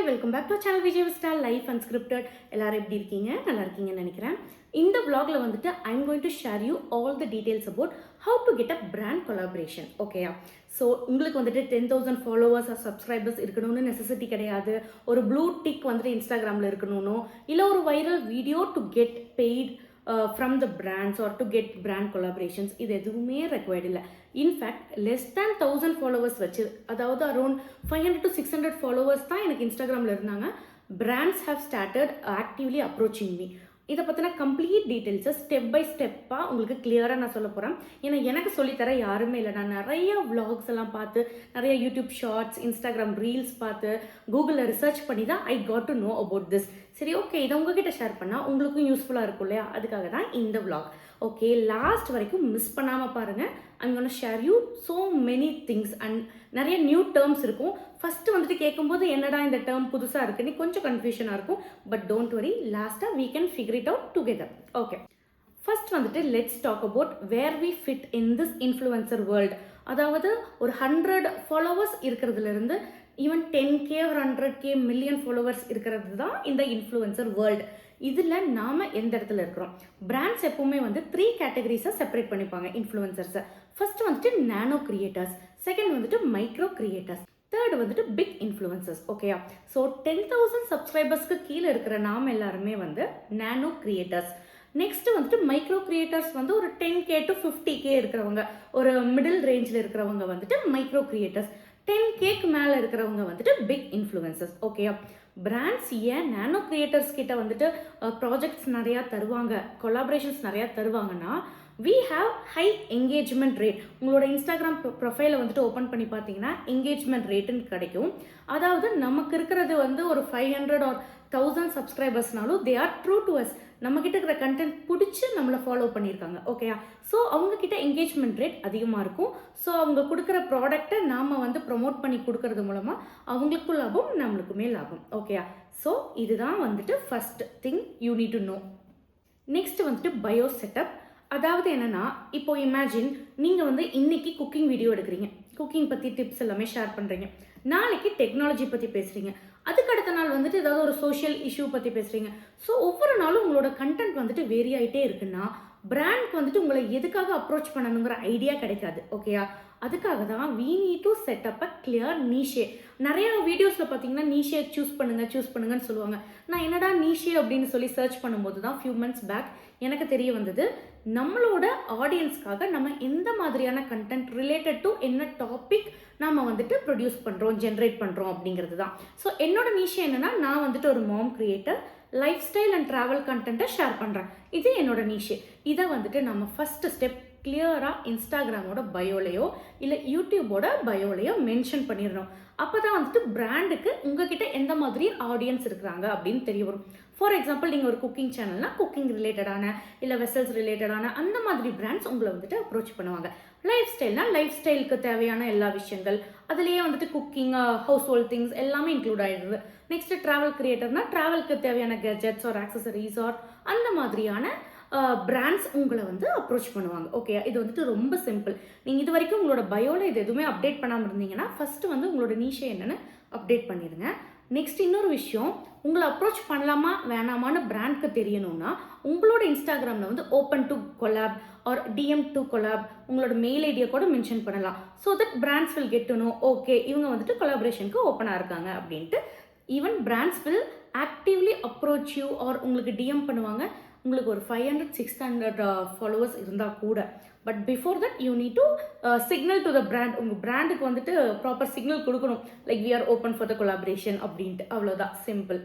Welcome back to channel Vijay star life unscripted. எல்லாரும் எப்படி இருக்கீங்க? நல்லா இருக்கீங்கன்னு நினைக்கிறேன். இந்த vlogல வந்துட்டு I'm going to share you all the details about how to get a brand collaboration. ஓகேயா? ஸோ உங்களுக்கு வந்துட்டு 10,000 ஃபாலோவர்ஸ் ஆர் சப்ஸ்கிரைபர்ஸ் இருக்கணும்னு நெசசிட்டி கிடையாது. ஒரு ப்ளூ டிக் வந்துட்டு இன்ஸ்டாகிராமில் இருக்கணும்னோ இல்லை ஒரு viral video to get paid from the brands or to get brand collaborations இது எதுவுமே ரெக்வயர்ட் இல்லை. இன்ஃபேக்ட் லெஸ் தேன் 1000 ஃபாலோவர்ஸ் வச்சு, அதாவது அரௌண்ட் 500 to 600 ஃபாலோவர்ஸ் தான் எனக்கு இன்ஸ்டாகிராமில் இருந்தாங்க. Brands have started actively approaching me. இதை பற்றின கம்ப்ளீட் டீட்டெயில்ஸை ஸ்டெப் பை ஸ்டெப்பாக உங்களுக்கு கிளியராக நான் சொல்ல போகிறேன். ஏன்னா எனக்கு சொல்லித்தர யாருமே இல்லை. நான் நிறைய vlogs எல்லாம் பார்த்து, நிறைய யூடியூப் ஷார்ட்ஸ், இன்ஸ்டாகிராம் ரீல்ஸ் பார்த்து, கூகுளில் ரிசர்ச் பண்ணி தான் I got to know about this. சரி, ஓகே, இதை உங்ககிட்ட ஷேர் பண்ணால் உங்களுக்கும் யூஸ்ஃபுல்லாக இருக்கும் இல்லையா? அதுக்காக தான் இந்த vlog. ஓகே, லாஸ்ட் வரைக்கும் மிஸ் பண்ணாமல் பாருங்கள். I'm gonna share you so many things and நிறைய நியூ டேர்ம்ஸ் இருக்கும். ஃபஸ்ட்டு வந்துட்டு கேட்கும்போது என்னடா இந்த டேர்ம் புதுசாக இருக்குன்னு கொஞ்சம் கன்ஃபியூஷனாக இருக்கும். பட் டோன்ட் வரி, லாஸ்ட்டாக we can figure it out together. Okay, first வந்துட்டு let's talk about where we fit in this influencer world. அதாவது ஒரு 100 ஃபாலோவர்ஸ் இருக்கிறதுலேருந்து ஈவன் 10K ஒரு 100K மில்லியன் ஃபாலோவர்ஸ் இருக்கிறது தான் இந்த இன்ஃப்ளூயன்சர் வேர்ல்டு. இதில் நாம் எந்த இடத்துல இருக்கிறோம்? பிராண்ட்ஸ் எப்பவுமே வந்து 3 கேட்டகரிஸை செப்பரேட் பண்ணிப்பாங்க இன்ஃப்ளூயன்சர்ஸை. ஃபர்ஸ்ட் வந்துட்டு நானோ கிரியேட்டர்ஸ், செகண்ட் வந்துட்டு மைக்ரோ கிரியேட்டர்ஸ், தேர்ட் வந்துட்டு பிக் இன்ஃப்ளூயன்சர்ஸ். ஓகேயா? ஸோ 10,000 சப்ஸ்கிரைபர்ஸ்க்கு கீழே இருக்கிற நாம் எல்லாருமே வந்து நானோ கிரியேட்டர்ஸ். நெக்ஸ்ட் வந்துட்டு மைக்ரோ கிரியேட்டர்ஸ் வந்து ஒரு 10K to 50K இருக்கிறவங்க, ஒரு மிடில் ரேஞ்சில் இருக்கிறவங்க வந்துட்டு மைக்ரோ கிரியேட்டர்ஸ். 10Kக்கு மேலே இருக்கிறவங்க வந்துட்டு பிக் இன்ஃப்ளூயன்சர்ஸ். ஓகேயா? பிராண்ட்ஸ் ஏன் நானோ கிரியேட்டர்ஸ் கிட்ட வந்துட்டு ப்ராஜெக்ட்ஸ் நிறையா தருவாங்க, கொலாபரேஷன்ஸ் நிறையா தருவாங்கன்னா, we have high engagement rate. உங்களோட இன்ஸ்டாகிராம் ப்ரொஃபைலை வந்துட்டு ஓப்பன் பண்ணி பார்த்தீங்கன்னா என்கேஜ்மெண்ட் ரேட்டுன்னு கிடைக்கும். அதாவது நமக்கு இருக்கிறது வந்து ஒரு 500 or 1000 சப்ஸ்கிரைபர்ஸ்னாலும் they are true to us. நம்மக்கிட்ட இருக்கிற கண்டென்ட் பிடிச்சி நம்மளை ஃபாலோ பண்ணியிருக்காங்க. ஓகேயா? ஸோ அவங்கக்கிட்ட என்கேஜ்மெண்ட் ரேட் அதிகமாக இருக்கும். ஸோ அவங்க கொடுக்குற ப்ராடக்டை நாம் வந்து ப்ரொமோட் பண்ணி கொடுக்கறது மூலமாக அவங்களுக்கும் லாபம், நம்மளுக்குமே லாபம். ஓகேயா? ஸோ இதுதான் வந்துட்டு first thing you need to know. Next வந்துட்டு பயோ செட்டப். அதாவது என்னன்னா, இப்போ இமேஜின் நீங்கள் வந்து இன்னைக்கு குக்கிங் வீடியோ எடுக்கிறீங்க, குக்கிங் பற்றி டிப்ஸ் எல்லாமே ஷேர் பண்ணுறீங்க. நாளைக்கு டெக்னாலஜி பற்றி பேசுகிறீங்க, அதுக்கு அடுத்த நாள் வந்துட்டு ஏதாவது ஒரு சோஷியல் இஷ்யூ பற்றி பேசுகிறீங்க. ஸோ ஒவ்வொரு நாளும் உங்களோட கண்டென்ட் வந்துட்டு வேரி ஆகிட்டே இருக்குன்னா பிராண்ட்க்கு வந்துட்டு உங்களை எதுக்காக அப்ரோச் பண்ணணுங்கிற ஐடியா கிடைக்காது. ஓகேயா? அதுக்காக தான் we need to set up a clear niche. நிறைய வீடியோஸில் பார்த்தீங்கன்னா நீஷே சூஸ் பண்ணுங்கன்னு சொல்லுவாங்க. நான் என்னடா நீஷே அப்படின்னு சொல்லி சர்ச் பண்ணும்போது தான் ஃபியூ மந்த்ஸ் பேக் எனக்கு தெரிய வந்தது, நம்மளோட ஆடியன்ஸ்க்காக நம்ம எந்த மாதிரியான கண்டென்ட் ரிலேட்டட் டு என்ன டாபிக் நாம் வந்துட்டு ப்ரொடியூஸ் பண்ணுறோம், ஜென்ரேட் பண்ணுறோம் அப்படிங்கிறது தான். ஸோ என்னோட நீஷே என்னென்னா, நான் வந்துட்டு ஒரு mom creator, lifestyle and travel கண்டென்ட்டை ஷேர் பண்ணுறேன். இது என்னோட நீஷே. இதை வந்துட்டு நம்ம ஃபஸ்ட்டு ஸ்டெப் கிளியராக இன்ஸ்டாகிராமோட பயோலையோ இல்லை யூடியூபோட பயோலையோ மென்ஷன் பண்ணிடணும். அப்போ தான் வந்துட்டு பிராண்டுக்கு உங்ககிட்ட எந்த மாதிரி ஆடியன்ஸ் இருக்கிறாங்க அப்படின்னு தெரிய வரும். ஃபார் எக்ஸாம்பிள், நீங்கள் ஒரு குக்கிங் சேனல்னா குக்கிங் ரிலேட்டடான இல்லை வெசல்ஸ் ரிலேட்டடான அந்த மாதிரி பிராண்ட்ஸ் உங்களை வந்துட்டு அப்ரோச் பண்ணுவாங்க. லைஃப் ஸ்டைல்னால் லைஃப் ஸ்டைலுக்கு தேவையான எல்லா விஷயங்கள், அதுலேயே வந்துட்டு குக்கிங், ஹவுஸ் ஹோல்ட் திங்ஸ் எல்லாமே இன்க்ளூட் ஆகிடுது. நெக்ஸ்ட்டு ட்ராவல் கிரியேட்டர்னா ட்ராவலுக்கு தேவையான கெஜெட்ஸ் ஆர் ஆக்சசரிஸ் ஆர் அந்த மாதிரியான பிராண்ட்ஸ் உங்களை வந்து அப்ரோச் பண்ணுவாங்க. ஓகே, இது வந்துட்டு ரொம்ப சிம்பிள். நீங்கள் இது வரைக்கும் உங்களோட பயோவில் இது எதுவுமே அப்டேட் பண்ணாமல் இருந்தீங்கன்னா ஃபஸ்ட்டு வந்து உங்களோட நீஷே என்னென்னு அப்டேட் பண்ணிடுங்க. நெக்ஸ்ட் இன்னொரு விஷயம், உங்களை அப்ரோச் பண்ணலாமா வேணாமான்னு பிராண்ட்க்கு தெரியணும்னா உங்களோட இன்ஸ்டாகிராமில் வந்து open to collab or DM to collab உங்களோட மெயில் ஐடியை கூட மென்ஷன் பண்ணலாம். So that brands will get to know, okay இவங்க வந்துட்டு கொலாபரேஷனுக்கு ஓப்பனாக இருக்காங்க அப்படின்ட்டு. Even brands will actively approach you or உங்களுக்கு டிஎம் பண்ணுவாங்க. உங்களுக்கு ஒரு 500-600 ஃபாலோவர்ஸ் இருந்தால் கூட. But before that you need to signal to the brand. உங்கள் பிராண்டுக்கு வந்துட்டு ப்ராப்பர் சிக்னல் கொடுக்கணும், like we are open for the collaboration அப்படின்ட்டு. அவ்வளோதான், சிம்பிள்.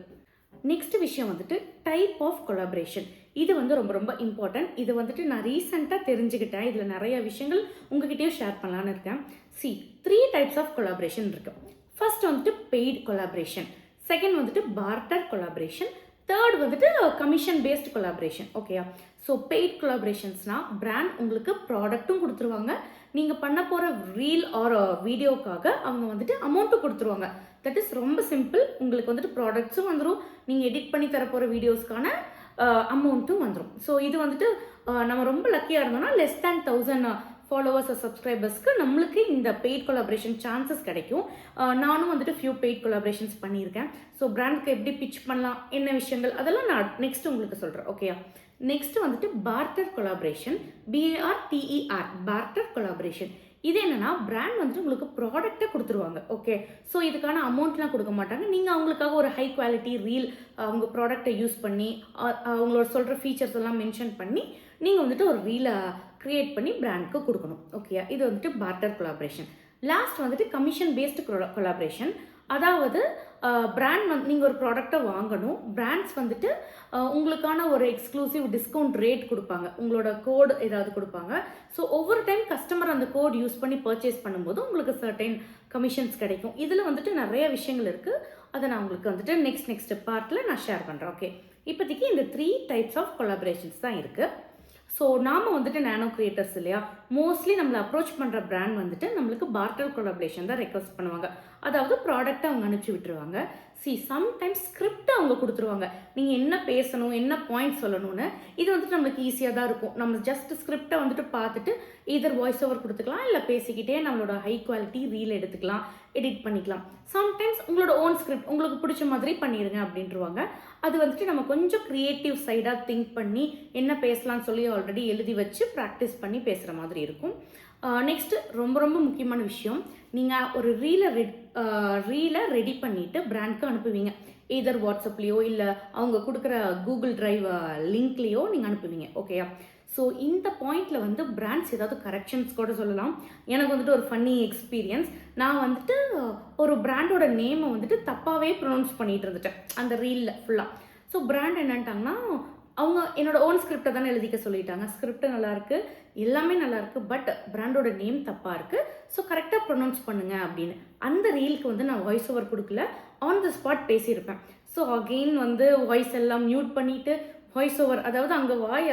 நெக்ஸ்ட் விஷயம் வந்துட்டு டைப் ஆஃப் கொலாபரேஷன். இது வந்து ரொம்ப ரொம்ப இம்பார்ட்டன்ட். இது வந்துட்டு நான் ரீசெண்டாக தெரிஞ்சுக்கிட்டேன். இதில் நிறைய விஷயங்கள் உங்ககிட்டயும் ஷேர் பண்ணலான்னு இருக்கேன். 3 டைப்ஸ் ஆஃப் கொலாபரேஷன் இருக்கு. ஃபர்ஸ்ட் வந்துட்டு பெய்ட் கொலாபரேஷன், செகண்ட் வந்துட்டு பார்ட்டர் கொலாபரேஷன், தேர்ட் வந்துட்டு கமிஷன் பேஸ்ட் கொலாபரேஷன். ஓகேயா? ஸோ பெய்ட் கொலாபரேஷன்ஸ்னால் பிராண்ட் உங்களுக்கு ப்ராடக்ட்டும் கொடுத்துருவாங்க, நீங்கள் பண்ண போகிற ரீல் ஆர் வீடியோக்காக அவங்க வந்துட்டு அமௌண்ட்டும் கொடுத்துருவாங்க. தட் இஸ் ரொம்ப சிம்பிள். உங்களுக்கு வந்துட்டு ப்ராடக்ட்ஸும் வந்துடும், நீங்கள் எடிட் பண்ணி தர போகிற வீடியோஸ்க்கான அமௌண்ட்டும் வந்துடும். ஸோ இது வந்துட்டு நம்ம ரொம்ப லக்கியாக இருந்தோம்னா லெஸ் தேன் 1000 ஃபாலோவர்ஸ் சப்ஸ்கிரைபர்ஸ்க்கு நம்மளுக்கு இந்த பெய்ட் கொலாபரேஷன் சான்சஸ் கிடைக்கும். நானும் வந்துட்டு ஃபியூ பெய்ட் கொலாபரேஷன்ஸ் பண்ணியிருக்கேன். ஸோ பிராண்டுக்கு எப்படி பிச் பண்ணலாம், என்ன விஷயங்கள், அதெல்லாம் நான் நெக்ஸ்ட் உங்களுக்கு சொல்கிறேன். ஓகேயா? நெக்ஸ்ட் வந்துட்டு partner collaboration, BARTER, partner collaboration. இது என்னன்னா பிராண்ட் வந்துட்டு உங்களுக்கு ப்ராடக்டை கொடுத்துருவாங்க. ஓகே, ஸோ இதுக்கான அமௌண்ட்லாம் கொடுக்க மாட்டாங்க. நீங்கள் அவங்களுக்காக ஒரு ஹை குவாலிட்டி ரீல் அவங்க ப்ராடக்டை யூஸ் பண்ணி அவங்களோட சொல்கிற ஃபீச்சர்ஸ் எல்லாம் மென்ஷன் பண்ணி நீங்கள் வந்துட்டு ஒரு ரீலை க்ரியேட் பண்ணி பிராண்டுக்கு கொடுக்கணும். ஓகேயா? இது வந்துட்டு பார்ட்டர் கொலாபரேஷன். லாஸ்ட் வந்துட்டு கமிஷன் பேஸ்டு கொலாபரேஷன். அதாவது பிராண்ட் வந்து நீங்கள் ஒரு ப்ராடக்டை வாங்கணும், பிராண்ட்ஸ் வந்துட்டு உங்களுக்கான ஒரு எக்ஸ்க்ளூசிவ் டிஸ்கவுண்ட் ரேட் கொடுப்பாங்க, உங்களோட கோடு ஏதாவது கொடுப்பாங்க. ஸோ ஒவ்வொரு டைம் கஸ்டமர் அந்த கோட் யூஸ் பண்ணி பர்ச்சேஸ் பண்ணும்போது உங்களுக்கு சர்டைன் கமிஷன்ஸ் கிடைக்கும். இதில் வந்துட்டு நிறைய விஷயங்கள் இருக்குது. அதை நான் உங்களுக்கு வந்துட்டு நெக்ஸ்ட் பார்ட்டில் நான் ஷேர் பண்ணுறேன். ஓகே, இப்போதைக்கு இந்த 3 டைப்ஸ் ஆஃப் கொலாபரேஷன்ஸ் தான் இருக்குது. ஸோ நாம் வந்துட்டு நானோ கிரியேட்டர்ஸ் இல்லையா, மோஸ்ட்லி நம்மளை அப்ரோச் பண்ணுற பிராண்ட் வந்துட்டு நம்மளுக்கு பார்ட்டர் கொலாபரேஷன் தான் ரெக்வஸ்ட் பண்ணுவாங்க. அதாவது ப்ராடக்ட்டை அவங்க அனுப்பிச்சி விட்டுருவாங்க. சம்டைம்ஸ் ஸ்கிரிப்ட் அவங்க கொடுத்துருவாங்க, நீங்கள் என்ன பேசணும், என்ன பாயிண்ட் சொல்லணும்னு. இது வந்துட்டு நம்மளுக்கு ஈஸியாக தான் இருக்கும். நம்ம ஜஸ்ட் ஸ்கிரிப்டை வந்துட்டு பார்த்துட்டு இதர் வாய்ஸ் ஓவர் கொடுத்துக்கலாம், இல்லை பேசிக்கிட்டே நம்மளோட ஹை குவாலிட்டி ரீல் எடுத்துக்கலாம், எடிட் பண்ணிக்கலாம். சம்டைம்ஸ் உங்களோட ஓன் ஸ்கிரிப்ட் உங்களுக்கு பிடிச்ச மாதிரி பண்ணிடுங்க அப்படின்ட்டுருவாங்க. அது வந்துட்டு நம்ம கொஞ்சம் க்ரியேட்டிவ் சைடாக திங்க் பண்ணி என்ன பேசலாம்னு சொல்லி ஆல்ரெடி எழுதி வச்சு ப்ராக்டிஸ் பண்ணி பேசுகிற மாதிரி இருக்கும். நெக்ஸ்ட்டு ரொம்ப ரொம்ப முக்கியமான விஷயம், நீங்கள் ஒரு ரீலை ரெடி பண்ணிவிட்டு பிராண்ட்க்கு அனுப்புவீங்க. எதர் வாட்ஸ்அப்லேயோ இல்லை அவங்க கொடுக்குற கூகுள் டிரைவ் லிங்க்லேயோ நீங்கள் அனுப்புவீங்க. ஓகேயா? ஸோ இந்த பாயிண்டில் வந்து பிராண்ட்ஸ் ஏதாவது கரெக்ஷன்ஸ் கூட சொல்லலாம். எனக்கு வந்துட்டு ஒரு ஃபன்னி எக்ஸ்பீரியன்ஸ். நான் வந்துட்டு ஒரு பிராண்டோட நேமை வந்துட்டு தப்பாகவே ப்ரொனவுன்ஸ் பண்ணிகிட்டு இருந்துட்டேன் அந்த ரீலில் ஃபுல்லாக. ஸோ பிராண்ட் என்னன்ட்டாங்கன்னா, அவங்க என்னோட ஓன் ஸ்கிரிப்டை தானே எழுதிக்க சொல்லிட்டாங்க. ஸ்கிரிப்ட் நல்லாயிருக்கு, எல்லாமே நல்லாயிருக்கு, பட் பிராண்டோட நேம் தப்பாக இருக்குது, ஸோ கரெக்டாக ப்ரொனவுன்ஸ் பண்ணுங்க அப்படின்னு. அந்த ரீலுக்கு வந்து நான் வாய்ஸ் ஓவர் கொடுக்கல, ஆன் த ஸ்பாட் பேசியிருப்பேன். ஸோ அகெயின் வந்து வாய்ஸ் எல்லாம் மியூட் பண்ணிவிட்டு வாய்ஸ் ஓவர், அதாவது அங்கே வாய்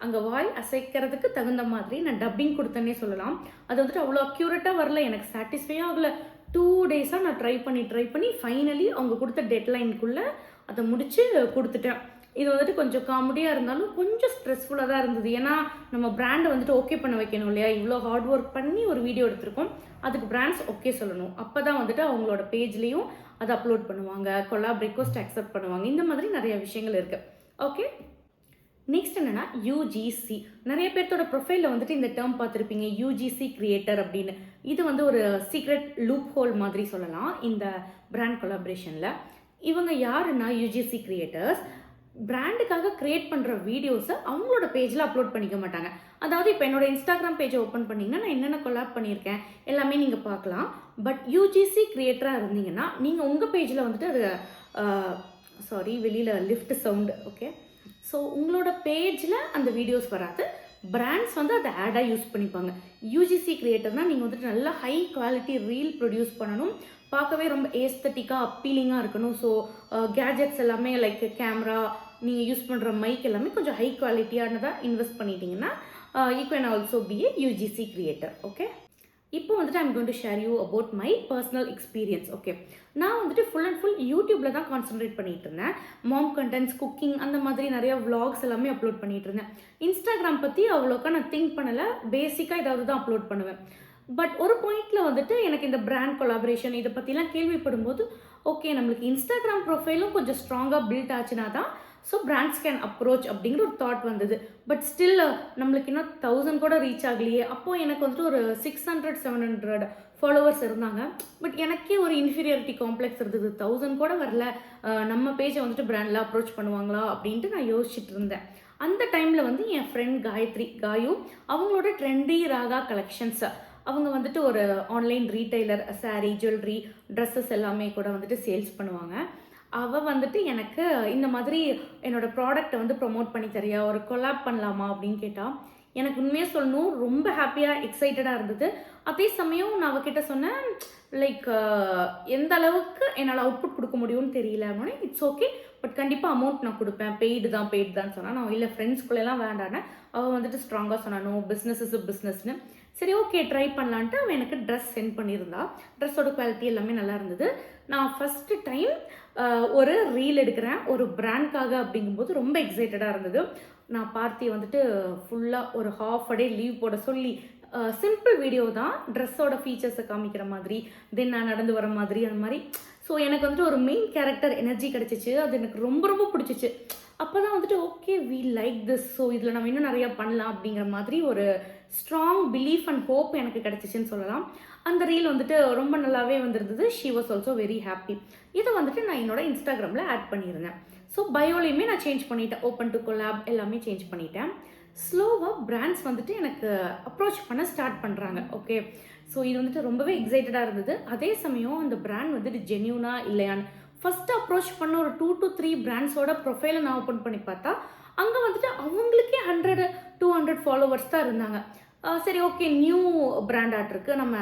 அங்கே வாய் அசைக்கிறதுக்கு தகுந்த மாதிரி நான் டப்பிங் கொடுத்தேன்னே சொல்லலாம். அது வந்துட்டு அவ்வளோ அக்யூரேட்டாக வரல, எனக்கு சாட்டிஸ்ஃபை ஆகலை. 2 டேஸாக நான் ட்ரை பண்ணி ஃபைனலி அவங்க கொடுத்த டெட்லைனுக்குள்ளே அதை முடித்து கொடுத்துட்டேன். இது வந்துட்டு கொஞ்சம் காமெடியாக இருந்தாலும் கொஞ்சம் ஸ்ட்ரெஸ்ஃபுல்லாக தான் இருந்தது. ஏன்னா நம்ம பிராண்டை வந்துட்டு ஓகே பண்ண வைக்கணும் இல்லையா, இவ்வளோ ஹார்ட் ஒர்க் பண்ணி ஒரு வீடியோ எடுத்திருக்கோம், அதுக்கு பிராண்ட்ஸ் ஓகே சொல்லணும். அப்போ தான் வந்துட்டு அவங்களோட பேஜ்லேயும் அதை அப்லோட் பண்ணுவாங்க, கொலாப் ரிக்வஸ்ட் அக்செப்ட் பண்ணுவாங்க. இந்த மாதிரி நிறைய விஷயங்கள் இருக்குது. ஓகே, நெக்ஸ்ட் என்னென்னா UGC. நிறைய பேர்த்தோட ப்ரொஃபைலில் வந்துட்டு இந்த டேர்ம் பார்த்துருப்பீங்க, UGC கிரியேட்டர் அப்படின்னு. இது வந்து ஒரு சீக்ரெட் லூப் ஹோல் மாதிரி சொல்லலாம் இந்த பிராண்ட் கொலாபரேஷனில். இவங்க யாருன்னா UGC கிரியேட்டர்ஸ் பிராண்டுக்காக கிரியேட் பண்ணுற வீடியோஸை அவங்களோட பேஜில் அப்லோட் பண்ணிக்க மாட்டாங்க. அதாவது இப்போ என்னோட இன்ஸ்டாகிராம் பேஜை ஓப்பன் பண்ணிங்கன்னா நான் என்னென்ன கொலாப் பண்ணியிருக்கேன் எல்லாமே நீங்கள் பார்க்கலாம். பட் UGC கிரியேட்டராக இருந்தீங்கன்னா நீங்கள் உங்கள் பேஜில் வந்துட்டு அது வெளியில் லிஃப்ட் சவுண்டு. ஓகே, ஸோ உங்களோட பேஜில் அந்த வீடியோஸ் வராது, பிராண்ட்ஸ் வந்து அதை ஆடாக யூஸ் பண்ணிப்பாங்க. UGC கிரியேட்டர்னால் நீங்கள் வந்துட்டு நல்லா ஹை குவாலிட்டி ரீல் ப்ரொடியூஸ் பண்ணணும், பார்க்கவே ரொம்ப ஏஸ்தட்டிக்காக அப்பீலிங்காக இருக்கணும். ஸோ கேஜெட்ஸ் எல்லாமே லைக் கேமரா, நீங்கள் யூஸ் பண்ணுற மைக் எல்லாமே கொஞ்சம் ஹை குவாலிட்டியானதாக இன்வெஸ்ட் பண்ணிட்டீங்கன்னா you can also B A UGC creator. Okay, இப்போ வந்துட்டு I'm going to share you about my personal experience. Okay, நான் வந்துட்டு ஃபுல் அண்ட் ஃபுல் யூடியூப்பில் தான் கான்சன்ட்ரேட் பண்ணிகிட்டு இருந்தேன். மாம் கண்டென்ட்ஸ், குக்கிங், அந்த மாதிரி நிறையா vlogs எல்லாமே அப்லோட் பண்ணிகிட்டு இருந்தேன். இன்ஸ்டாகிராம் பற்றி அவ்வளோக்கா நான் திங்க் பண்ணலை, பேசிக்காக ஏதாவது தான் அப்லோட் பண்ணுவேன். பட் ஒரு பாயிண்டில் வந்துட்டு எனக்கு இந்த பிராண்ட் கொலாபரேஷன் இதை பற்றிலாம் கேள்விப்படும்போது, ஓகே நம்மளுக்கு இன்ஸ்டாகிராம் ப்ரொஃபைலும் கொஞ்சம் ஸ்ட்ராங்காக பில்ட் ஆச்சுன்னா தான் ஸோ பிராண்ட்ஸ் கேன் அப்ரோச் அப்படிங்கிற ஒரு தாட் வந்தது. பட் ஸ்டில் நம்மளுக்கு இன்னும் 1000 கூட ரீச் ஆகலையே. அப்போது எனக்கு வந்துட்டு ஒரு 600-700 ஃபாலோவர்ஸ் இருந்தாங்க. பட் எனக்கே ஒரு இன்ஃபீரியாரிட்டி காம்ப்ளெக்ஸ் இருந்தது, 1000 கூட வரல, நம்ம பேஜை வந்துட்டு பிராண்டில் அப்ரோச் பண்ணுவாங்களா அப்படின்ட்டு நான் யோசிச்சுட்டு இருந்தேன். அந்த டைமில் வந்து என் ஃப்ரெண்ட் காயு அவங்களோட ட்ரெண்டி ராகா கலெக்ஷன்ஸ், அவங்க வந்துட்டு ஒரு online retailer, sari, jewellery, dresses எல்லாமே கூட வந்துட்டு சேல்ஸ் பண்ணுவாங்க. அவள் வந்துட்டு எனக்கு இந்த மாதிரி என்னோடய ப்ராடக்டை வந்து ப்ரொமோட் பண்ணி தரியா, ஒரு கொலாப் பண்ணலாமா அப்படின்னு கேட்டால், எனக்கு உண்மையாக சொல்லணும் ரொம்ப ஹாப்பியாக எக்ஸைட்டடாக இருந்தது. அதே சமயம் நான் அவகிட்ட சொன்னேன் லைக் எந்த அளவுக்கு என்னால் அவுட்புட் கொடுக்க முடியும்னு தெரியல அப்படின்னா, இட்ஸ் ஓகே பட் கண்டிப்பாக அமௌண்ட் நான் கொடுப்பேன், பெய்டு தான் சொன்னால். நான் இல்லை ஃப்ரெண்ட்ஸ்குள்ளெல்லாம் வேண்டானே. அவள் வந்துட்டு ஸ்ட்ராங்காக சொன்னானோ பிஸ்னஸ் இஸ் பிஸ்னஸ்னு. சரி ஓகே ட்ரை பண்ணலான்ட்டு அவன் எனக்கு ட்ரெஸ் சென்ட் பண்ணியிருந்தா. ட்ரெஸ்ஸோட குவாலிட்டி எல்லாமே நல்லா இருந்தது. நான் ஃபஸ்ட்டு டைம் ஒரு ரீல் எடுக்கிறேன் ஒரு பிராண்ட்காக அப்படிங்கும்போது ரொம்ப எக்ஸைட்டடாக இருந்தது. நான் பார்த்தியை வந்துட்டு ஃபுல்லாக ஒரு ஹாஃப் அ டே லீவ் போட சொல்லி சிம்பிள் வீடியோ தான், ட்ரெஸ்ஸோட ஃபீச்சர்ஸை காமிக்கிற மாதிரி, தென் நான் நடந்து வர மாதிரி அந்த மாதிரி. ஸோ எனக்கு வந்துட்டு ஒரு மெயின் கேரக்டர் எனர்ஜி கிடச்சிச்சு, அது எனக்கு ரொம்ப ரொம்ப பிடிச்சிச்சு. அப்போ தான் வந்துட்டு okay we like this, so இதில் நம்ம இன்னும் நிறையா பண்ணலாம் அப்படிங்கிற மாதிரி ஒரு ஸ்ட்ராங் பிலீஃப் அண்ட் ஹோப் எனக்கு கிடச்சிச்சின்னு சொல்லலாம். அந்த ரீல் வந்துட்டு ரொம்ப நல்லாவே வந்திருந்தது. She was also very happy. இதை வந்துட்டு நான் என்னோட இன்ஸ்டாகிராமில் ஆட் பண்ணியிருந்தேன். ஸோ பயோலையுமே நான் சேஞ்ச் பண்ணிட்டேன், ஓப்பன் டு கொலாப் எல்லாமே சேஞ்ச் பண்ணிட்டேன். ஸ்லோவாக பிராண்ட்ஸ் வந்துட்டு எனக்கு அப்ரோச் பண்ண ஸ்டார்ட் பண்ணுறாங்க. ஓகே, ஸோ இது வந்துட்டு ரொம்பவே எக்ஸைட்டடாக இருந்தது. அதே சமயம் அந்த பிராண்ட் வந்துட்டு ஜென்யூனா இல்லையான்னு ஃபஸ்ட்டு அப்ரோச் பண்ண ஒரு 2 to 3 பிராண்ட்ஸோட ப்ரொஃபைலை நான் ஓப்பன் பண்ணி பார்த்தா அங்கே வந்துட்டு அவங்களுக்கே 100-200 ஃபாலோவர்ஸ் தான் இருந்தாங்க. சரி ஓகே, நியூ பிராண்ட் ஆட் இருக்குது, நம்ம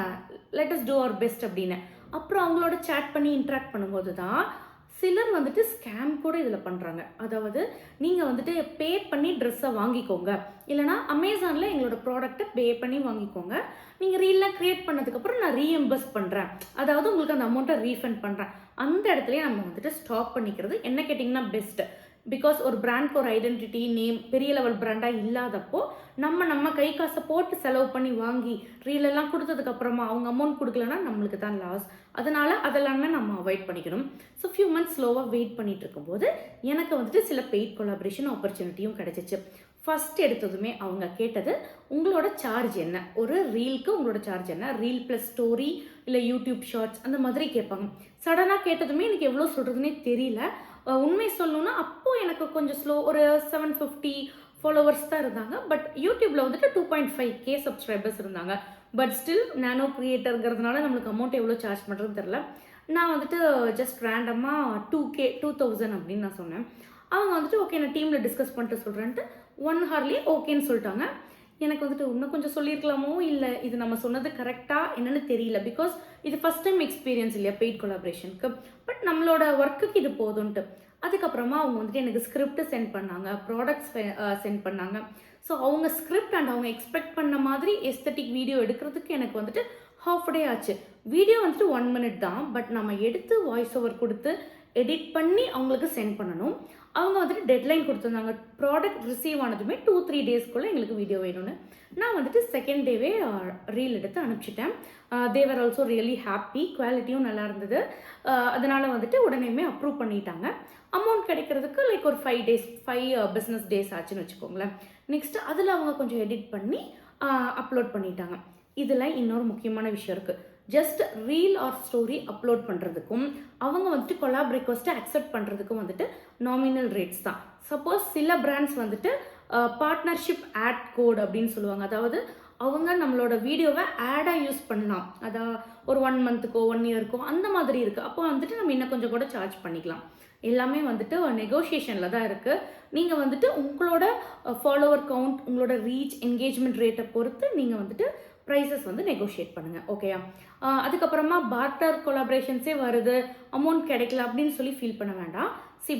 லெட்டஸ் டூ அவர் பெஸ்ட் அப்படின்னு. அப்புறம் அவங்களோட சேட் பண்ணி இன்ட்ராக்ட் பண்ணும்போது தான் சிலர் வந்துட்டு ஸ்கேம் கூட இதில் பண்ணுறாங்க. அதாவது நீங்கள் வந்துட்டு பே பண்ணி ட்ரெஸ்ஸை வாங்கிக்கோங்க, இல்லைனா அமேசானில் எங்களோட ப்ராடக்ட்டை பே பண்ணி வாங்கிக்கோங்க, நீங்கள் ரீல்லாம் க்ரியேட் பண்ணதுக்கப்புறம் நான் ரீஎம்பர்ஸ் பண்ணுறேன், அதாவது உங்களுக்கு அந்த அமௌண்ட்டை ரீஃபண்ட் பண்ணுறேன். அந்த இடத்துலையே நம்ம வந்துட்டு ஸ்டாப் பண்ணிக்கிறது என்ன கேட்டிங்கன்னா பெஸ்ட்டு. பிகாஸ் ஒரு பிராண்ட்க்கு ஒரு ஐடென்டிட்டி நேம் பெரிய லெவல் பிராண்டாக இல்லாதப்போ நம்ம கை காசை போட்டு செலவு பண்ணி வாங்கி ரீலெல்லாம் கொடுத்ததுக்கப்புறமா அவங்க அமௌண்ட் கொடுக்கலன்னா நம்மளுக்கு தான் லாஸ். அதனால் அதெல்லாமே நம்ம அவாய்ட் பண்ணிக்கணும். ஸோ ஃபியூ மந்த்ஸ் ஸ்லோவாக வெயிட் பண்ணிட்டு இருக்கும்போது எனக்கு வந்துட்டு சில பெய்ட் கொலாபரேஷன் ஆப்பர்ச்சுனிட்டியும் கிடச்சிச்சு. ஃபஸ்ட் எடுத்ததுமே அவங்க கேட்டது உங்களோட சார்ஜ் என்ன, ஒரு ரீலுக்கு உங்களோட சார்ஜ் என்ன, ரீல் ப்ளஸ் ஸ்டோரி இல்லை யூடியூப் ஷார்ட்ஸ் அந்த மாதிரி கேட்பாங்க. சடனாக கேட்டதுமே எனக்கு எவ்வளோ சொல்கிறதுனே தெரியல. உண்மை சொல்லணும்னா அப்போது எனக்கு கொஞ்சம் ஸ்லோ, ஒரு 750 ஃபாலோவர்ஸ் தான் இருந்தாங்க. பட் யூடியூப்பில் வந்துட்டு 2.5K சப்ஸ்கிரைபர்ஸ் இருந்தாங்க. பட் ஸ்டில் நானோ க்ரியேட்டருங்கிறதுனால நம்மளுக்கு அமௌண்ட் எவ்வளோ சார்ஜ் பண்ணுறதுன்னு தெரில. நான் வந்துட்டு ஜஸ்ட் ரேண்டமாக 2000 அப்படின்னு நான் சொன்னேன். அவங்க வந்துட்டு ஓகே நான் டீமில் டிஸ்கஸ் பண்ணிட்டு சொல்கிறேன்ட்டு 1 ஹவர்லேயே ஓகேன்னு சொல்லிட்டாங்க. எனக்கு வந்துட்டு இன்னும் கொஞ்சம் சொல்லியிருக்கலாமோ, இல்லை இது நம்ம சொன்னது கரெக்டாக என்னென்னு தெரியல. பிகாஸ் இது ஃபஸ்ட் டைம் எக்ஸ்பீரியன்ஸ் இல்லையா பெய்ட் கொலாபரேஷனுக்கு. பட் நம்மளோட ஒர்க்குக்கு இது போதும்ன்ட்டு. அதுக்கப்புறமா அவங்க வந்துட்டு எனக்கு ஸ்கிரிப்ட் சென்ட் பண்ணாங்க, ப்ராடக்ட்ஸ் சென்ட் பண்ணாங்க. ஸோ அவங்க ஸ்கிரிப்ட் அண்ட் அவங்க எக்ஸ்பெக்ட் பண்ண மாதிரி எஸ்தட்டிக் வீடியோ எடுக்கிறதுக்கு எனக்கு வந்துட்டு ஹாஃப் டே ஆச்சு. வீடியோ வந்துட்டு 1 minute தான், பட் நம்ம எடுத்து வாய்ஸ் ஓவர் கொடுத்து எடிட் பண்ணி அவங்களுக்கு சென்ட் பண்ணணும். அவங்க வந்துட்டு டெட்லைன் கொடுத்துருந்தாங்க. ப்ராடக்ட் ரிசீவ் ஆனதுமே 2-3 டேஸ்க்குள்ளே எங்களுக்கு வீடியோ வேணும்னு. நான் வந்துட்டு செகண்ட் டேவே ரீல் எடுத்து அனுப்பிச்சிட்டேன். தேவர் ஆல்சோ ரியலி ஹாப்பி, குவாலிட்டியும் நல்லா இருந்தது. அதனால் வந்துட்டு உடனேயுமே அப்ரூவ் பண்ணிட்டாங்க. அமௌண்ட் கிடைக்கிறதுக்கு லைக் ஒரு 5 பிஸ்னஸ் டேஸ் ஆச்சுன்னு வச்சுக்கோங்களேன். நெக்ஸ்ட்டு அதில் அவங்க கொஞ்சம் எடிட் பண்ணி அப்லோட் பண்ணிட்டாங்க. இதில் இன்னொரு முக்கியமான விஷயம் இருக்குது. Just reel or story upload பண்ணுறதுக்கும் அவங்க வந்துட்டு கொலாப் ரிக்வஸ்ட்டை அக்செப்ட் பண்ணுறதுக்கும் வந்துட்டு நாமினல் ரேட்ஸ் தான். சப்போஸ் சில பிராண்ட்ஸ் வந்துட்டு பார்ட்னர்ஷிப் ஆட் கோட் அப்படின்னு சொல்லுவாங்க. அதாவது அவங்க நம்மளோட வீடியோவை ஆடாக யூஸ் பண்ணலாம், அதான் ஒரு 1 monthக்கோ 1 yearக்கோ அந்த மாதிரி இருக்குது. அப்போ வந்துட்டு நம்ம இன்னும் கொஞ்சம் கூட சார்ஜ் பண்ணிக்கலாம். எல்லாமே வந்துட்டு நெகோஷியேஷனில் தான் இருக்குது. நீங்கள் வந்துட்டு உங்களோட ஃபாலோவர் கவுண்ட், உங்களோட ரீச், என்கேஜ்மெண்ட் ரேட்டை பொறுத்து நீங்கள் வந்துட்டு ப்ரைஸஸ் வந்து நெகோஷியேட் பண்ணுங்கள். ஓகேயா? அதுக்கப்புறமா பார்ட்டர் கொலாபரேஷன்ஸே வருது, அமௌண்ட் கிடைக்கல அப்படின்னு சொல்லி ஃபீல் பண்ண வேண்டாம்.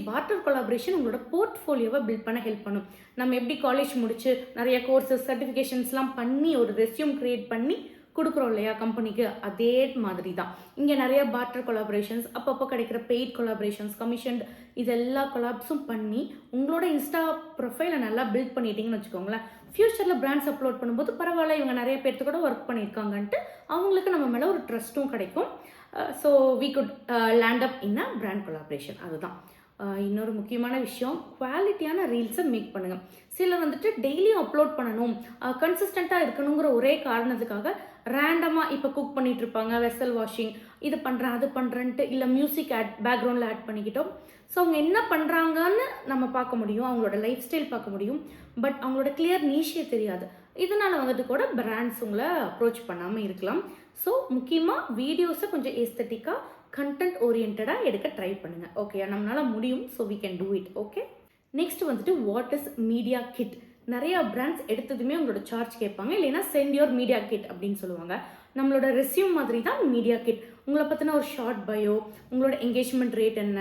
பார்ட்டர் கொலாபரேஷன் உங்களோட போர்ட்ஃபோலியோவை பில்ட் பண்ண ஹெல்ப் பண்ணும். நம்ம எப்படி காலேஜ் முடிச்சு நிறைய கோர்சஸ் சர்டிஃபிகேஷன்ஸ்லாம் பண்ணி ஒரு ரெஸ்யூம் க்ரியேட் பண்ணி கொடுக்குறோம் இல்லையா கம்பெனிக்கு, அதே மாதிரி தான் இங்கே நிறைய பார்ட்டர் கொலாபரேஷன்ஸ், அப்பப்போ கிடைக்கிற பெய்ட் கொலாபரேஷன்ஸ், கமிஷன், இது எல்லா கொலாப்ஸும் பண்ணி உங்களோட இன்ஸ்டா ப்ரொஃபைலை நல்லா பில்ட் பண்ணிட்டீங்கன்னு வச்சுக்கோங்களேன். ஃப்யூச்சரில் பிராண்ட்ஸ் அப்லோட் பண்ணும்போது பரவாயில்ல இவங்க நிறைய பேர்த்து கூட ஒர்க் பண்ணியிருக்காங்கன்ட்டு அவங்களுக்கு நம்ம மேலே ஒரு ட்ரஸ்ட்டும் கிடைக்கும். So we could land up in a brand collaboration. அதுதான் இன்னொரு முக்கியமான விஷயம். குவாலிட்டியான ரீல்ஸை மேக் பண்ணுங்கள். சிலர் வந்துட்டு டெய்லியும் அப்லோட் பண்ணணும், கன்சிஸ்டண்ட்டாக இருக்கணுங்கிற ஒரே காரணத்துக்காக ரேண்டமாக இப்போ குக் பண்ணிகிட்டு இருப்பாங்க, வெசல் வாஷிங், இது பண்ணுறேன் அது பண்ணுறேன்ட்டு, இல்லை மியூசிக் பேக்ரவுண்டில் ஆட் பண்ணிக்கிட்டோம். ஸோ அவங்க என்ன பண்ணுறாங்கன்னு நம்ம பார்க்க முடியும், அவங்களோட லைஃப் ஸ்டைல் பார்க்க முடியும். பட் அவங்களோட கிளியர் நீஷே தெரியாது. இதனால் வந்துட்டு கூட பிராண்ட்ஸ் உங்களை அப்ரோச் பண்ணாமல் இருக்கலாம். ஸோ முக்கியமாக வீடியோஸை கொஞ்சம் ஏஸ்தட்டிக்காக கண்டென்ட் ஓரியன்டாக எடுக்க ட்ரை பண்ணுங்கள். ஓகேயா? நம்மளால் முடியும். So we can do it. Okay, next வந்துட்டு வாட் இஸ் மீடியா கிட். நிறையா பிராண்ட்ஸ் எடுத்ததுமே உங்களோட சார்ஜ் கேட்பாங்க, இல்லைன்னா சென்ட் யோர் மீடியா கிட் அப்படின்னு சொல்லுவாங்க. நம்மளோட ரெஸ்யூம் மாதிரி தான் மீடியா கிட். உங்களை பற்றின ஒரு ஷார்ட் பயோ, உங்களோட என்கேஜ்மெண்ட் ரேட் என்ன,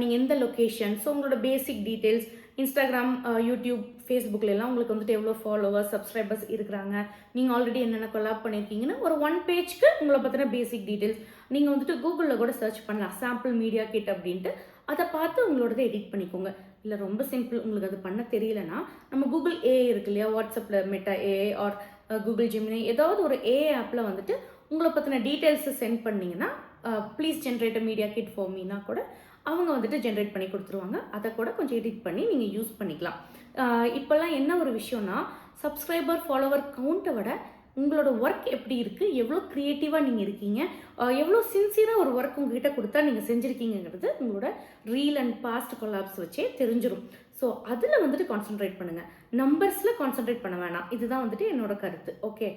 நீங்கள் எந்த லொக்கேஷன், ஸோ உங்களோட பேசிக் டீட்டெயில்ஸ், இன்ஸ்டாகிராம், யூடியூப், ஃபேஸ்புக்கிலலாம் உங்களுக்கு வந்துட்டு எவ்வளோ ஃபாலோவர்ஸ் சப்ஸ்கிரைபர்ஸ் இருக்கிறாங்க, நீங்கள் ஆல்ரெடி என்னென்ன கொலாப் பண்ணியிருக்கீங்கன்னு ஒரு 1 பேஜ்க்கு உங்களை பற்றின பேசிக் டீட்டெயில்ஸ் நீங்கள் வந்துட்டு கூகுளில் கூட சர்ச் பண்ணலாம், சாம்பிள் மீடியா கிட் அப்படின்ட்டு. அதை பார்த்து உங்களோடதை எடிட் பண்ணிக்கோங்க. இல்லை ரொம்ப சிம்பிள், உங்களுக்கு அது பண்ண தெரியலனா நம்ம கூகுள் ஏஐ இருக்கு இல்லையா, வாட்ஸ்அப்பில் meta AI R Google Gemini ஏதாவது ஒரு ஏஐ ஆப்பில் வந்துட்டு உங்களை பற்றின டீட்டெயில்ஸை சென்ட் பண்ணிங்கன்னா please generate media kit for Meena கூட அவங்க வந்துட்டு ஜென்ரேட் பண்ணி கொடுத்துருவாங்க. அதை கூட கொஞ்சம் எடிட் பண்ணி நீங்கள் யூஸ் பண்ணிக்கலாம். இப்போல்லாம் என்ன ஒரு விஷயம்னா, சப்ஸ்கிரைபர் ஃபாலோவர் கவுண்ட்டை விட உங்களோட ஒர்க் எப்படி இருக்குது, எவ்வளோ க்ரியேட்டிவாக நீங்கள் இருக்கீங்க, எவ்வளோ சின்சியராக ஒரு ஒர்க் உங்ககிட்ட கொடுத்தா நீங்கள் செஞ்சுருக்கீங்கிறது உங்களோட ரீல் அண்ட் பாஸ்ட் கொலாப்ஸ் வச்சே தெரிஞ்சிடும். ஸோ அதில் வந்துட்டு கான்சென்ட்ரேட் பண்ணுங்கள், நம்பர்ஸில் கான்சென்ட்ரேட் பண்ண வேணாம். இதுதான் வந்துட்டு என்னோட கருத்து. Okay,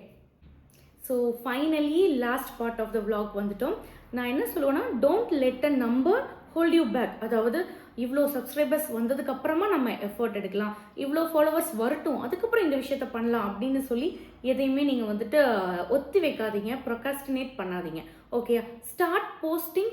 so finally last part of the vlog வந்துட்டோம். நான் என்ன சொல்லுவேன்னா, don't let a number hold you back. அதாவது இவ்வளோ சப்ஸ்கிரைபர்ஸ் வந்ததுக்கப்புறமா நம்ம எஃபர்ட் எடுக்கலாம், இவ்வளோ ஃபாலோவர்ஸ் வரட்டும் அதுக்கப்புறம் இந்த விஷயத்த பண்ணலாம் அப்படின்னு சொல்லி எதையுமே நீங்கள் வந்துட்டு ஒத்தி வைக்காதீங்க, ப்ரொகாஸ்டினேட் பண்ணாதீங்க. ஓகே, ஸ்டார்ட் போஸ்டிங்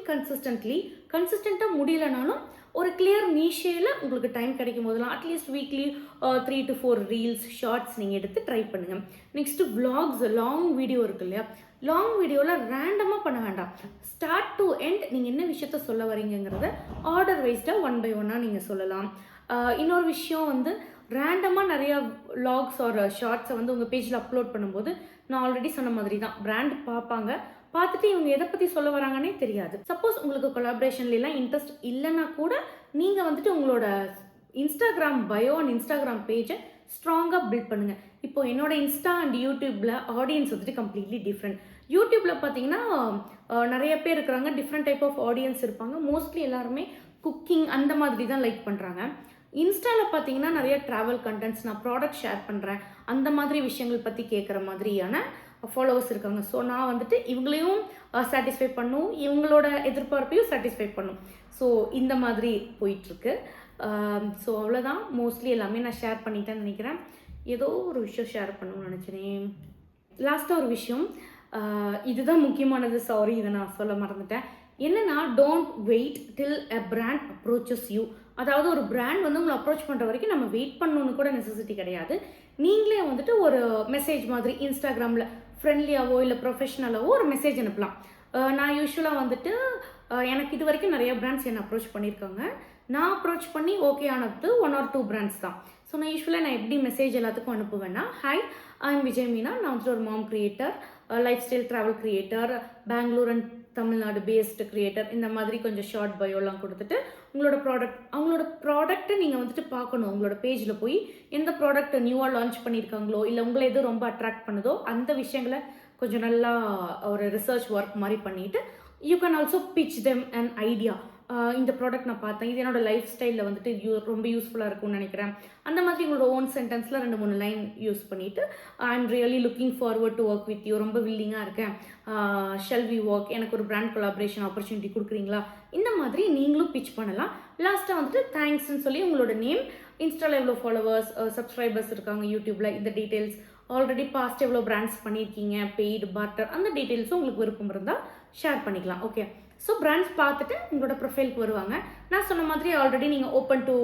கன்சிஸ்டண்ட்டாக முடியலனாலும் ஒரு கிளியர் நீஷேயில் உங்களுக்கு டைம் கிடைக்கும் போதெல்லாம் at least weekly 3 to 4 reels shorts நீங்கள் எடுத்து ட்ரை பண்ணுங்கள். நெக்ஸ்ட்டு vlogs, லாங் வீடியோ இருக்கு இல்லையா, லாங் வீடியோவில் ரேண்டமாக பண்ண வேண்டாம். ஸ்டார்ட் டு எண்ட் நீங்கள் என்ன விஷயத்த சொல்ல வரீங்கிறத ஆர்டர் வைஸ்டாக 1 by 1 நீங்கள் சொல்லலாம். இன்னொரு விஷயம் வந்து, ரேண்டமாக நிறையா vlogs ஆர் ஷார்ட்ஸை வந்து உங்கள் பேஜில் அப்லோட் பண்ணும்போது நான் ஆல்ரெடி சொன்ன மாதிரி தான், பிராண்ட் பார்ப்பாங்க, பார்த்துட்டு இவங்க எதை பற்றி சொல்ல வராங்கன்னே தெரியாது. சப்போஸ் உங்களுக்கு கொலாபரேஷன்லாம் இன்ட்ரெஸ்ட் இல்லைன்னா கூட நீங்கள் வந்துட்டு உங்களோட இன்ஸ்டாகிராம் பயோ அண்ட் இன்ஸ்டாகிராம் பேஜை ஸ்ட்ராங்காக பில்ட் பண்ணுங்கள். இப்போ என்னோட இன்ஸ்டா அண்ட் யூடியூப்பில் ஆடியன்ஸ் வந்துட்டு கம்ப்ளீட்லி டிஃப்ரெண்ட். யூடியூப்பில் பார்த்தீங்கன்னா நிறைய பேர் இருக்கிறாங்க, டிஃப்ரெண்ட் டைப் ஆஃப் ஆடியன்ஸ் இருப்பாங்க. மோஸ்ட்லி எல்லாருமே குக்கிங் அந்த மாதிரி தான் லைக் பண்ணுறாங்க. இன்ஸ்டாவில் பார்த்தீங்கன்னா நிறைய ட்ராவல் கண்டென்ட்ஸ், நான் ப்ராடக்ட் ஷேர் பண்ணுறேன் அந்த மாதிரி விஷயங்கள் பற்றி கேட்குற மாதிரியான ஃபாலோவர்ஸ் இருக்காங்க. ஸோ நான் வந்துட்டு இவங்களையும் சாட்டிஸ்ஃபை பண்ணும், இவங்களோட எதிர்பார்ப்பையும் சாட்டிஸ்ஃபை பண்ணும். ஸோ இந்த மாதிரி போயிட்டுருக்கு. ஸோ அவ்வளோதான், மோஸ்ட்லி எல்லாமே நான் ஷேர் பண்ணிட்டேன்னு நினைக்கிறேன். ஏதோ ஒரு விஷயம் ஷேர் பண்ணணும்னு நினச்சினேன். லாஸ்ட்டாக ஒரு விஷயம், இதுதான் முக்கியமானது, சாரி இதை நான் சொல்ல மறந்துட்டேன். என்னன்னா, don't wait till a brand approaches you. அதாவது ஒரு பிராண்ட் வந்து உங்களை அப்ரோச் பண்ணுற வரைக்கும் நம்ம வெயிட் பண்ணணுன்னு கூட நெசசிட்டி கிடையாது. நீங்களே வந்துட்டு ஒரு மெசேஜ் மாதிரி இன்ஸ்டாகிராமில் ஃப்ரெண்ட்லியாவோ இல்லை ப்ரொஃபஷ்னலாவோ ஒரு மெசேஜ் அனுப்பலாம். நான் யூஸ்வலாக வந்துட்டு எனக்கு இது வரைக்கும் நிறைய பிராண்ட்ஸ் என்னை அப்ரோச் பண்ணியிருக்காங்க. நான் அப்ரோச் பண்ணி ஓகே ஆனது 1 or 2 பிராண்ட்ஸ் தான். ஸோ நான் யூஸ்வலாக நான் எப்படி மெசேஜ் எல்லாத்துக்கும் அனுப்புவேன்னா, hi I am Vijay Meena, நான் வந்துட்டு ஒரு mom creator, lifestyle travel creator, Bangalore and Tamil Nadu based creator, இந்த மாதிரி கொஞ்சம் ஷார்ட் பயோலாம் கொடுத்துட்டு அவங்களோட ப்ராடக்ட்டை நீங்கள் வந்துட்டு பார்க்கணும். உங்களோட பேஜில் போய் எந்த ப்ராடக்ட் நியூவாக லான்ச் பண்ணியிருக்காங்களோ இல்லை உங்களை எது ரொம்ப அட்ராக்ட் பண்ணுதோ அந்த விஷயங்களை கொஞ்சம் நல்லா ஒரு ரிசர்ச் ஒர்க் மாதிரி பண்ணிவிட்டு you can also pitch them and idea. இந்த ப்ராடக்ட் நான் பார்த்தேன், இது என்னோட லைஃப் ஸ்டைலில் வந்துட்டு ரொம்ப யூஸ்ஃபுல்லாக இருக்கும்னு நினைக்கிறேன். அந்த மாதிரி உங்களோட ஓன் சென்டென்ஸில் 2-3 லைன் யூஸ் பண்ணிவிட்டு, I am really looking forward to work with you, ரொம்ப வில்லிங்காக இருக்கேன், ஷெல் வி ஒர்க், எனக்கு ஒரு பிராண்ட் கொலாபரேஷன் ஆப்பர்ச்சுனிட்டி கொடுக்குறீங்களா, இந்த மாதிரி நீங்களும் பிச் பண்ணலாம். லாஸ்ட்டாக வந்துட்டு தேங்க்ஸ்ன்னு சொல்லி உங்களோட நேம், இன்ஸ்டாவில் எவ்வளோ ஃபாலோவர்ஸ் சப்ஸ்கிரைபர்ஸ் இருக்காங்க, யூடியூப்பில் இந்த டீட்டெயில்ஸ், ஆல்ரெடி பாஸ்ட் எவ்வளோ பிராண்ட்ஸ் பண்ணியிருக்கீங்க, பெய்டு பார்ட்டர், அந்த டீட்டெயில்ஸும் உங்களுக்கு விருப்பம் இருந்தால் ஷேர் பண்ணிக்கலாம். ஓகே, ஸோ பிராண்ட்ஸ் பார்த்துட்டு உங்களோட ப்ரொஃபைலுக்கு வருவாங்க. நான் சொன்ன மாதிரி ஆல்ரெடி நீங்கள் open to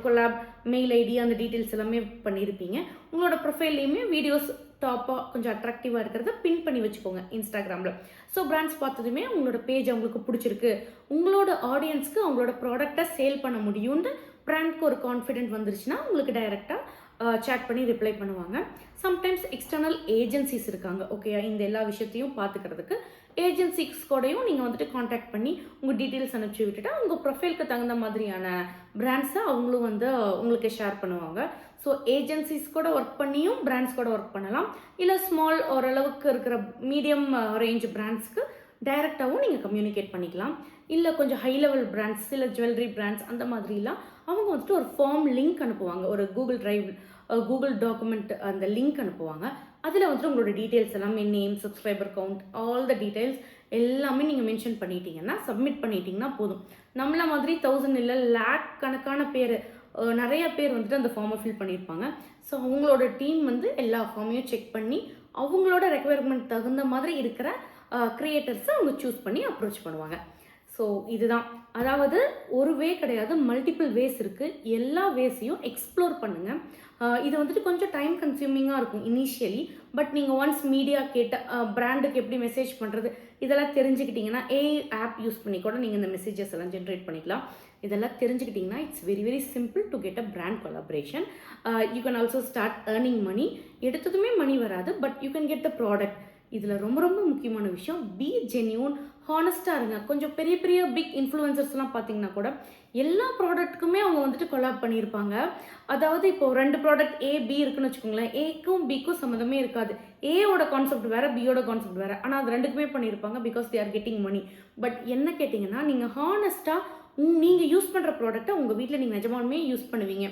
collab mail ID அந்த டீட்டெயில்ஸ் எல்லாமே பண்ணியிருப்பீங்க. உங்களோட ப்ரொஃபைல்லையுமே வீடியோஸ் டாப்பாக கொஞ்சம் அட்ராக்டிவாக இருக்கிறத பின் பண்ணி வச்சுக்கோங்க இன்ஸ்டாகிராமில். ஸோ பிராண்ட்ஸ் பார்த்ததுமே உங்களோட பேஜ் அவங்களுக்கு பிடிச்சிருக்கு, உங்களோட ஆடியன்ஸ்க்கு அவங்களோட ப்ராடக்டை சேல் பண்ண முடியும்னு பிராண்ட்க்கு ஒரு கான்ஃபிடென்ட் வந்துருச்சுன்னா உங்களுக்கு டைரெக்டாக சேட் பண்ணி ரிப்ளை பண்ணுவாங்க. சம்டைம்ஸ் எக்ஸ்டர்னல் ஏஜென்சிஸ் இருக்காங்க, ஓகே, இந்த எல்லா விஷயத்தையும் பார்த்துக்கிறதுக்கு. ஏஜென்சிஸ் கூடயும் நீங்கள் வந்துட்டு காண்டாக்ட் பண்ணி உங்கள் டீட்டெயில்ஸ் அனுப்பிச்சி விட்டுட்டா உங்கள் ப்ரொஃபைலுக்கு தகுந்த மாதிரியான பிராண்ட்ஸை அவங்களும் வந்து உங்களுக்கு ஷேர் பண்ணுவாங்க. ஸோ ஏஜென்சிஸ் கூட ஒர்க் பண்ணியும் பிராண்ட்ஸ் கூட ஒர்க் பண்ணலாம். இல்லை ஸ்மால் ஓரளவுக்கு இருக்கிற மீடியம் ரேஞ்ச் பிராண்ட்ஸ்க்கு டைரெக்டாகவும் நீங்கள் கம்யூனிகேட் பண்ணிக்கலாம். இல்லை கொஞ்சம் ஹை லெவல் பிராண்ட்ஸ், இல்லை ஜுவல்லரி பிராண்ட்ஸ் அந்த மாதிரிலாம் அவங்க வந்துட்டு ஒரு ஃபார்ம் லிங்க் அனுப்புவாங்க, ஒரு கூகுள் டாக்குமெண்ட் அந்த லிங்க் அனுப்புவாங்க. அதில் வந்துட்டு உங்களோட டீட்டெயில்ஸ் எல்லாமே, name, subscriber count, all the details எல்லாமே நீங்கள் மென்ஷன் பண்ணிட்டீங்கன்னா, சப்மிட் பண்ணிட்டீங்கன்னா போதும். நம்மள மாதிரி 1000 இல்லை லேக் கணக்கான பேர், நிறைய பேர் வந்துட்டு அந்த ஃபார்மை ஃபில் பண்ணியிருப்பாங்க. ஸோ அவங்களோட டீம் வந்து எல்லா ஃபார்மையும் செக் பண்ணி அவங்களோட ரெக்குயர்மெண்ட் தகுந்த மாதிரி இருக்கிற கிரியேட்டர்ஸை அவங்க சூஸ் பண்ணி அப்ரோச் பண்ணுவாங்க. ஸோ ஸோ இதுதான், அதாவது ஒரு வே கிடையாது, மல்டிபிள் வேஸ் இருக்குது. எல்லா வேஸையும் எக்ஸ்ப்ளோர் பண்ணுங்கள். இது வந்துட்டு கொஞ்சம் டைம் கன்சியூமிங்காக இருக்கும் இனிஷியலி. பட் நீங்கள் ஒன்ஸ் மீடியா கேட்ட பிராண்டுக்கு எப்படி மெசேஜ் பண்ணுறது இதெல்லாம் தெரிஞ்சுக்கிட்டிங்கன்னா ஏஐ ஆப் யூஸ் பண்ணி கூட நீங்கள் இந்த மெசேஜஸ் எல்லாம் ஜென்ரேட் பண்ணிக்கலாம். இதெல்லாம் தெரிஞ்சுக்கிட்டிங்கன்னா it's very very simple to get a brand collaboration. You can also start earning money. எடுத்ததுமே மணி வராது, but you can get the product. இதில் ரொம்ப ரொம்ப முக்கியமான விஷயம், பி ஜென்யூன், ஹானஸ்ட்டாக இருங்க. கொஞ்சம் பெரிய பெரிய பிக் இன்ஃப்ளூயன்சர்ஸ்லாம் பார்த்தீங்கன்னா கூட எல்லா ப்ராடக்ட்டுக்குமே அவங்க வந்துட்டு கொலாப் பண்ணியிருப்பாங்க. அதாவது இப்போ 2 ப்ராடக்ட் ஏ பி இருக்குன்னு வச்சுக்கோங்களேன், ஏக்கும் பிக்கும் சம்மந்தமே இருக்காது. ஏயோட கான்செப்ட் வேறு, பியோட கான்செப்ட் வேறு, ஆனால் அது 2க்குமே பண்ணியிருப்பாங்க because they are getting money. But என்ன கேட்டிங்கன்னா, நீங்கள் ஹானஸ்ட்டாக நீங்கள் யூஸ் பண்ணுற ப்ராடக்ட்டை உங்கள் வீட்டில் நீங்கள் நிஜமாலுமே யூஸ் பண்ணுவீங்க,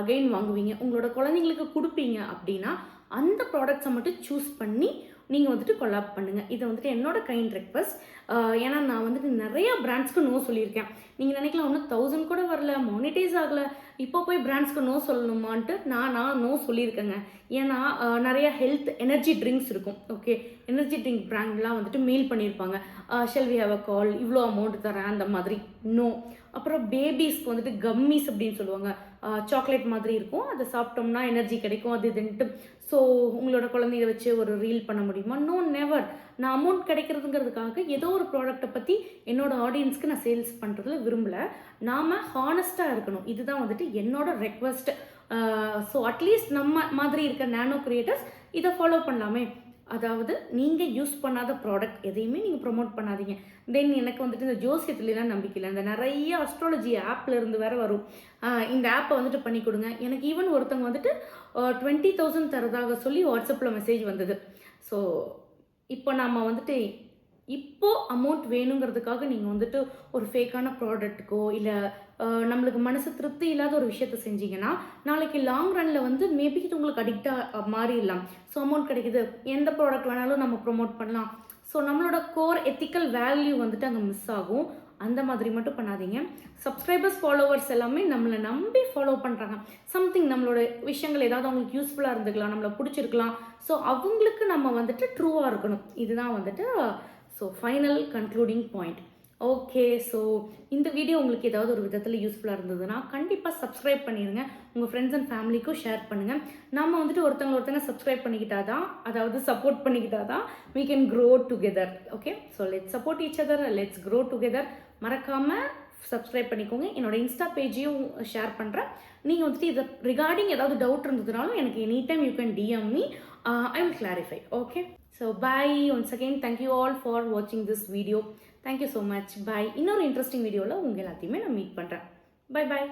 அகைன் வாங்குவீங்க, உங்களோட குழந்தைங்களுக்கு கொடுப்பீங்க அப்படின்னா அந்த ப்ராடக்ட்ஸை மட்டும் சூஸ் பண்ணி நீங்கள் வந்துட்டு கொலாப் பண்ணுங்கள். இதை வந்துட்டு என்னோட கைண்ட் ரெக்வஸ்ட். ஏன்னா நான் வந்துட்டு நிறையா பிராண்ட்ஸ்க்கு நோ சொல்லியிருக்கேன். நீங்கள் நினைக்கலாம் ஒன்றும் 1000 கூட வரல, மானிட்டைஸ் ஆகலை, இப்போ போய் பிராண்ட்ஸ்க்கு நோ சொல்லணுமான்ட்டு நான் நோ சொல்லியிருக்கேங்க. ஏன்னா நிறையா ஹெல்த் எனர்ஜி ட்ரிங்க்ஸ் இருக்கும். ஓகே, எனர்ஜி ட்ரிங்க் பிராண்ட்லாம் வந்துட்டு மெயில் பண்ணியிருப்பாங்க, ஷெல் வி ஹேவ் அ கால், இவ்வளோ அமௌண்ட் தரேன் அந்த மாதிரி. நோ. அப்புறம் பேபிஸ்க்கு வந்துட்டு கம்மிஸ் அப்படின்னு சொல்லுவாங்க, சாக்லேட் மாதிரி இருக்கும், அதை சாப்பிட்டோம்னா எனர்ஜி கிடைக்கும் அது இதுன்ட்டு. ஸோ உங்களோட குழந்தைய வச்சு ஒரு ரீல் பண்ண முடியுமா? No, never. நான் அமௌண்ட் கிடைக்கிறதுங்கிறதுக்காக ஏதோ ஒரு ப்ராடக்ட்டை பற்றி என்னோடய ஆடியன்ஸ்க்கு நான் சேல்ஸ் பண்ணுறதுல விரும்பலை. நாம் ஹானஸ்ட்டாக இருக்கணும், இதுதான் வந்துட்டு என்னோட ரெக்வஸ்ட். ஸோ அட்லீஸ்ட் நம்ம மாதிரி இருக்க நானோ கிரியேட்டர்ஸ் இதை ஃபாலோ பண்ணலாமே. அதாவது நீங்கள் யூஸ் பண்ணாத ப்ராடக்ட் எதையுமே நீங்கள் ப்ரொமோட் பண்ணாதீங்க. தென் எனக்கு வந்துட்டு இந்த ஜோசியத்துலாம் நம்பிக்கை இல்லை. இந்த நிறைய அஸ்ட்ராலஜி ஆப்பில் இருந்து வேறு வரும், இந்த ஆப்பை வந்துட்டு பண்ணி கொடுங்க. எனக்கு ஈவன் ஒருத்தவங்க வந்துட்டு 20,000 தரதாக சொல்லி வாட்ஸ்அப்பில் மெசேஜ் வந்தது. ஸோ இப்போ நம்ம வந்துட்டு இப்போது அமௌண்ட் வேணுங்கிறதுக்காக நீங்கள் வந்துட்டு ஒரு ஃபேக்கான ப்ராடக்ட்டுக்கோ இல்லை நம்மளுக்கு மனசு திருப்தி இல்லாத ஒரு விஷயத்த செஞ்சீங்கன்னா நாளைக்கு லாங் ரனில் வந்து மேபி இது உங்களுக்கு அடிக்டாக மாறிடலாம். ஸோ அமௌண்ட் கிடைக்குது, எந்த ப்ராடக்ட் வேணாலும் நம்ம ப்ரொமோட் பண்ணலாம். ஸோ நம்மளோட கோர் எத்திக்கல் வேல்யூ வந்துட்டு அங்கே மிஸ் ஆகும். அந்த மாதிரி மட்டும் பண்ணாதீங்க. சப்ஸ்கிரைபர்ஸ் ஃபாலோவர்ஸ் எல்லாமே நம்மளை நம்பி ஃபாலோ பண்ணுறாங்க. சம்திங் நம்மளோட விஷயங்கள் ஏதாவது அவங்களுக்கு யூஸ்ஃபுல்லாக இருந்துக்கலாம், நம்மளை பிடிச்சிருக்கலாம். ஸோ அவங்களுக்கு நம்ம வந்துட்டு ட்ரூவாக இருக்கணும். இதுதான் வந்துட்டு so final concluding point. Okay, so இந்த வீடியோ உங்களுக்கு ஏதாவது ஒரு விதத்தில் யூஸ்ஃபுல்லாக இருந்ததுன்னா கண்டிப்பாக சப்ஸ்கிரைப் பண்ணிடுங்க, உங்கள் ஃப்ரெண்ட்ஸ் அண்ட் ஃபேமிலிக்கும் ஷேர் பண்ணுங்கள். நம்ம வந்துட்டு ஒருத்தங்க சப்ஸ்கிரைப் பண்ணிக்கிட்டா தான், அதாவது சப்போர்ட் பண்ணிக்கிட்டா தான் we can grow together. Okay, so let's support each other, let's grow together. மறக்காமல் சப்ஸ்கிரைப் பண்ணிக்கோங்க. என்னோட இன்ஸ்டா பேஜையும் ஷேர் பண்ணுறேன். நீங்கள் வந்துட்டு இதை ரிகார்டிங் ஏதாவது டவுட் இருந்ததுனாலும் எனக்கு any time you can DM me, I will clarify. Okay, so bye once again. Thank you all for watching this video. Thank you so much. Bye. இன்னொரு இன்ட்ரெஸ்டிங் வீடியோவில் உங்கள் எல்லாத்தையுமே நான் மீட் பண்ணுறேன். Bye bye.